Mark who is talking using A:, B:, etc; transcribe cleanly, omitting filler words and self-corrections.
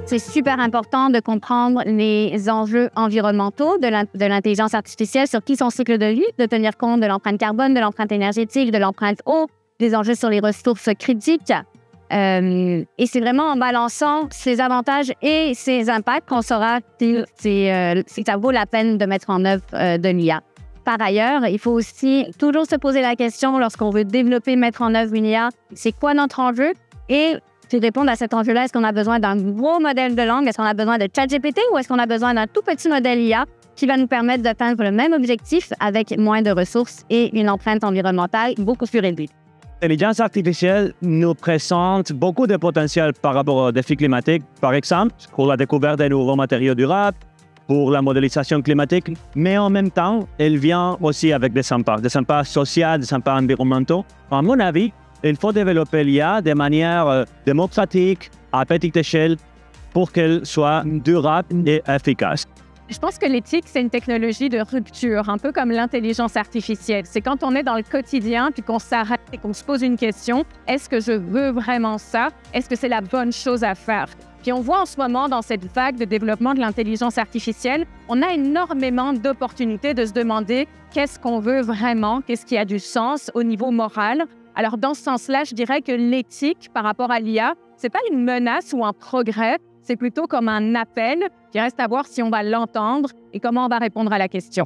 A: C'est super important de comprendre les enjeux environnementaux de l'intelligence artificielle sur qui son cycle de vie, de tenir compte de l'empreinte carbone, de l'empreinte énergétique, de l'empreinte eau, des enjeux sur les ressources critiques. Et c'est vraiment en balançant ces avantages et ces impacts qu'on saura si ça vaut la peine de mettre en œuvre de l'IA. Par ailleurs, il faut aussi toujours se poser la question lorsqu'on veut développer, mettre en œuvre une IA, c'est quoi notre enjeu? Et pour répondre à cet enjeu-là, est-ce qu'on a besoin d'un gros modèle de langue? Est-ce qu'on a besoin de ChatGPT ou est-ce qu'on a besoin d'un tout petit modèle IA qui va nous permettre d'atteindre le même objectif avec moins de ressources et une empreinte environnementale beaucoup plus réduite?
B: L'intelligence artificielle nous présente beaucoup de potentiel par rapport aux défis climatiques, par exemple, pour la découverte des nouveaux matériaux durables, pour la modélisation climatique, mais en même temps, elle vient aussi avec des impacts sociaux, des impacts environnementaux. À mon avis, il faut développer l'IA de manière démocratique, à petite échelle, pour qu'elle soit durable et efficace.
C: Je pense que l'éthique, c'est une technologie de rupture, un peu comme l'intelligence artificielle. C'est quand on est dans le quotidien puis qu'on s'arrête et qu'on se pose une question, est-ce que je veux vraiment ça? Est-ce que c'est la bonne chose à faire? Puis on voit en ce moment, dans cette vague de développement de l'intelligence artificielle, on a énormément d'opportunités de se demander qu'est-ce qu'on veut vraiment, qu'est-ce qui a du sens au niveau moral. Alors, dans ce sens-là, je dirais que l'éthique par rapport à l'IA, c'est pas une menace ou un progrès, c'est plutôt comme un appel qui reste à voir si on va l'entendre et comment on va répondre à la question.